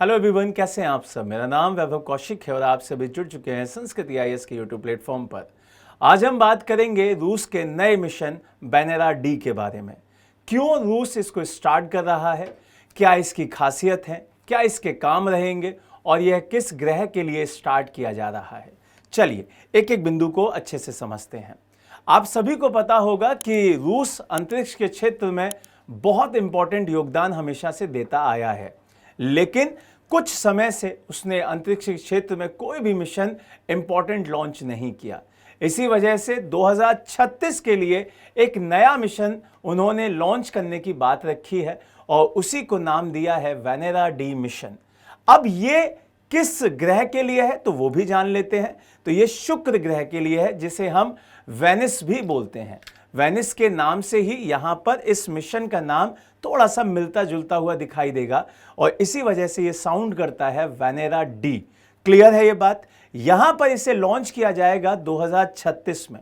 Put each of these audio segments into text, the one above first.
Hello everyone, कैसे हैं आप सब। मेरा नाम वैभव कौशिक है और आप सभी जुड़ चुके हैं संस्कृति आईएएस के यूट्यूब प्लेटफॉर्म पर। आज हम बात करेंगे रूस के नए मिशन वेनेरा डी के बारे में। क्यों रूस इसको स्टार्ट कर रहा है, क्या इसकी खासियत है, क्या इसके काम रहेंगे और यह किस ग्रह के लिए स्टार्ट किया जा रहा है। चलिए एक एक बिंदु को अच्छे से समझते हैं। आप सभी को पता होगा कि रूस अंतरिक्ष के क्षेत्र में बहुत इंपॉर्टेंट योगदान हमेशा से देता आया है, लेकिन कुछ समय से उसने अंतरिक्ष क्षेत्र में कोई भी मिशन इंपॉर्टेंट लॉन्च नहीं किया। इसी वजह से 2036 के लिए एक नया मिशन उन्होंने लॉन्च करने की बात रखी है और उसी को नाम दिया है वेनेरा डी मिशन। अब ये किस ग्रह के लिए है तो वो भी जान लेते हैं। तो ये शुक्र ग्रह के लिए है, जिसे हम वेनिस भी बोलते हैं। वेनिस के नाम से ही यहां पर इस मिशन का नाम थोड़ा सा मिलता जुलता हुआ दिखाई देगा और इसी वजह से ये साउंड करता है वेनेरा डी। क्लियर है ये बात। यहां पर इसे लॉन्च किया जाएगा 2036 में।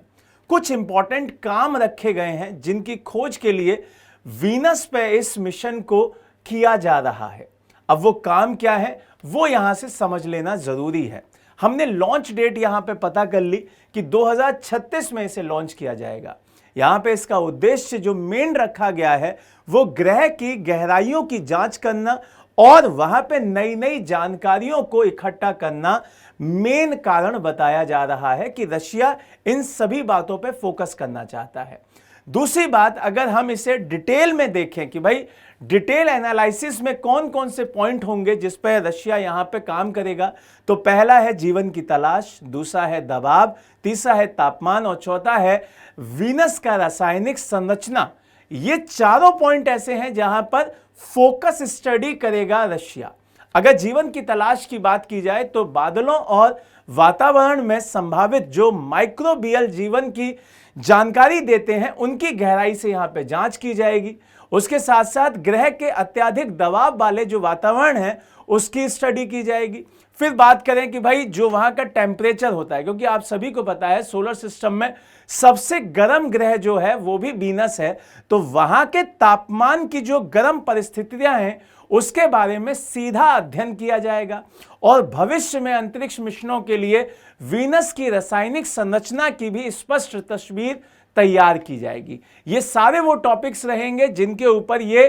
कुछ इंपॉर्टेंट काम रखे गए हैं जिनकी खोज के लिए वीनस पे इस मिशन को किया जा रहा है। अब वो काम क्या है वो यहां से समझ लेना जरूरी है। हमने लॉन्च डेट यहां पे पता कर ली कि 2036 में इसे लॉन्च किया जाएगा। यहां पे इसका उद्देश्य जो मेन रखा गया है वो ग्रह की गहराइयों की जांच करना और वहां पे नई नई जानकारियों को इकट्ठा करना मेन कारण बताया जा रहा है कि रशिया इन सभी बातों पे फोकस करना चाहता है। दूसरी बात, अगर हम इसे डिटेल में देखें कि भाई डिटेल एनालिसिस में कौन कौन से पॉइंट होंगे जिस पर रशिया यहां पे काम करेगा, तो पहला है जीवन की तलाश, दूसरा है दबाव, तीसरा है तापमान और चौथा है वीनस का रासायनिक संरचना। ये चारों पॉइंट ऐसे हैं जहां पर फोकस स्टडी करेगा रशिया। अगर जीवन की तलाश की बात की जाए तो बादलों और वातावरण में संभावित जो माइक्रोबियल जीवन की जानकारी देते हैं उनकी गहराई से यहां पे जांच की जाएगी। उसके साथ साथ ग्रह के अत्यधिक दबाव वाले जो वातावरण है उसकी स्टडी की जाएगी। फिर बात करें कि भाई जो वहां का टेम्परेचर होता है, क्योंकि आप सभी को पता है सोलर सिस्टम में सबसे गर्म ग्रह जो है वो भी वीनस है, तो वहां के तापमान की जो गर्म परिस्थितियां हैं उसके बारे में सीधा अध्ययन किया जाएगा और भविष्य में अंतरिक्ष मिशनों के लिए वीनस की रासायनिक संरचना की भी स्पष्ट तस्वीर तैयार की जाएगी। ये सारे वो टॉपिक्स रहेंगे जिनके ऊपर ये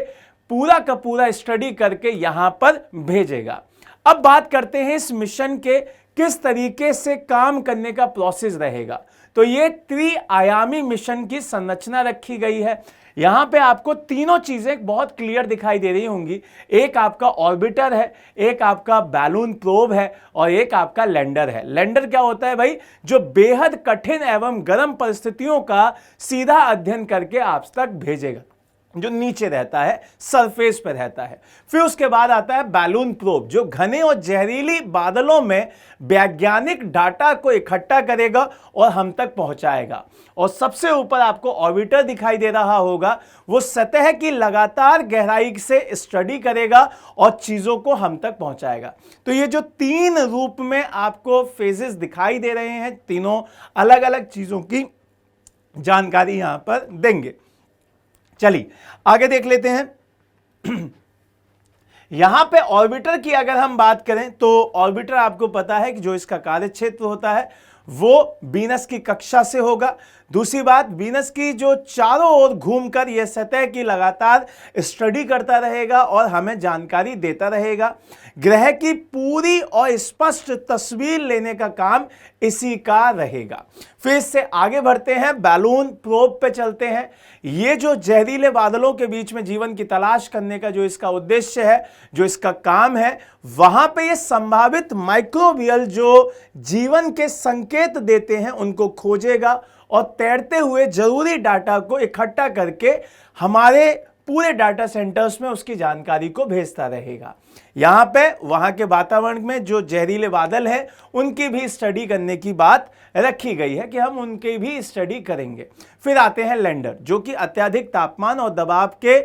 पूरा का पूरा स्टडी करके यहां पर भेजेगा। अब बात करते हैं इस मिशन के किस तरीके से काम करने का प्रोसेस रहेगा। तो ये त्रिआयामी मिशन की संरचना रखी गई है। यहां पे आपको तीनों चीजें बहुत क्लियर दिखाई दे रही होंगी। एक आपका ऑर्बिटर है, एक आपका बैलून प्रोब है और एक आपका लैंडर है। लैंडर क्या होता है भाई, जो बेहद कठिन एवं गर्म परिस्थितियों का सीधा अध्ययन करके आप तक भेजेगा, जो नीचे रहता है, सरफेस पर रहता है। फिर उसके बाद आता है बैलून प्रोब, जो घने और जहरीली बादलों में वैज्ञानिक डाटा को इकट्ठा करेगा और हम तक पहुंचाएगा। और सबसे ऊपर आपको ऑर्बिटर दिखाई दे रहा होगा, वो सतह की लगातार गहराई से स्टडी करेगा और चीजों को हम तक पहुंचाएगा। तो ये जो तीन रूप में आपको फेजेस दिखाई दे रहे हैं, तीनों अलग अलग चीजों की जानकारी यहां पर देंगे। चलिए आगे देख लेते हैं। यहां पे ऑर्बिटर की अगर हम बात करें तो ऑर्बिटर आपको पता है कि जो इसका कार्यक्षेत्र होता है वो वीनस की कक्षा से होगा। दूसरी बात, वीनस की जो चारों ओर घूमकर यह सतह की लगातार स्टडी करता रहेगा और हमें जानकारी देता रहेगा। ग्रह की पूरी और स्पष्ट तस्वीर लेने का काम इसी का रहेगा। फिर इससे आगे बढ़ते हैं, बैलून प्रोब पे चलते हैं। ये जो जहरीले बादलों के बीच में जीवन की तलाश करने का जो इसका उद्देश्य है, जो इसका काम है, वहां पे ये संभावित माइक्रोबियल जो जीवन के संकेत देते हैं उनको खोजेगा और तैरते हुए जरूरी डाटा को इकट्ठा करके हमारे पूरे डाटा सेंटर्स में उसकी जानकारी को भेजता रहेगा। यहां पे वहां के वातावरण में जो जहरीले बादल हैं उनकी भी स्टडी करने की बात रखी गई है कि हम उनकी भी स्टडी करेंगे। फिर आते हैं लैंडर, जो कि अत्यधिक तापमान और दबाव के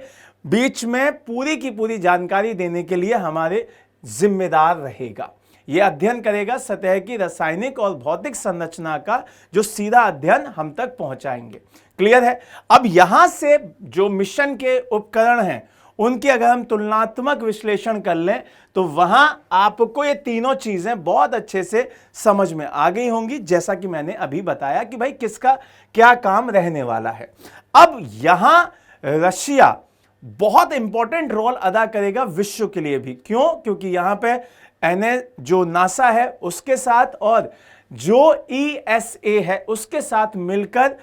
बीच में पूरी की पूरी जानकारी देने के लिए हमारे जिम्मेदार रहेगा। यह अध्ययन करेगा सतह की रासायनिक और भौतिक संरचना का, जो सीधा अध्ययन हम तक पहुंचाएंगे। क्लियर है। अब यहां से जो मिशन के उपकरण हैं उनकी अगर हम तुलनात्मक विश्लेषण कर लें तो वहां आपको ये तीनों चीजें बहुत अच्छे से समझ में आ गई होंगी, जैसा कि मैंने अभी बताया कि भाई किसका क्या काम रहने वाला है। अब यहां रशिया बहुत इंपॉर्टेंट रोल अदा करेगा विश्व के लिए भी। क्यों? क्योंकि यहां पे जो नासा है उसके साथ और जो ESA है उसके साथ मिलकर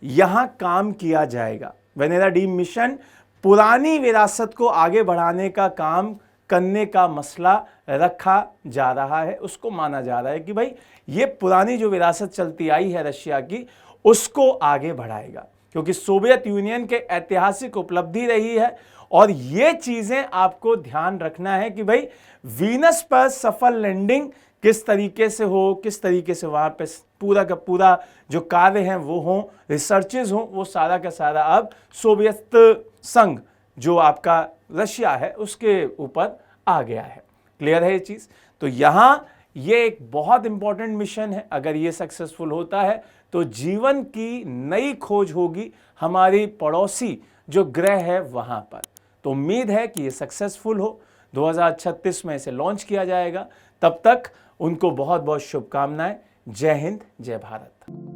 यहां काम किया जाएगा। वेनेरा डी मिशन पुरानी विरासत को आगे बढ़ाने का काम करने का मसला रखा जा रहा है। उसको माना जा रहा है कि भाई ये पुरानी जो विरासत चलती आई है रशिया की, उसको आगे बढ़ाएगा, क्योंकि सोवियत यूनियन के ऐतिहासिक उपलब्धि रही है। और ये चीजें आपको ध्यान रखना है कि भाई वीनस पर सफल लैंडिंग किस तरीके से हो, किस तरीके से वहां पे पूरा का पूरा जो कार्य हैं वो हो, रिसर्चेज हो, वो सारा का सारा अब सोवियत संघ जो आपका रशिया है उसके ऊपर आ गया है। क्लियर है ये चीज? तो यहां ये एक बहुत इंपॉर्टेंट मिशन है। अगर ये सक्सेसफुल होता है तो जीवन की नई खोज होगी हमारी पड़ोसी जो ग्रह है वहां पर। तो उम्मीद है कि ये सक्सेसफुल हो, 2036 में इसे लॉन्च किया जाएगा। तब तक उनको बहुत बहुत शुभकामनाएं। जय हिंद, जय भारत।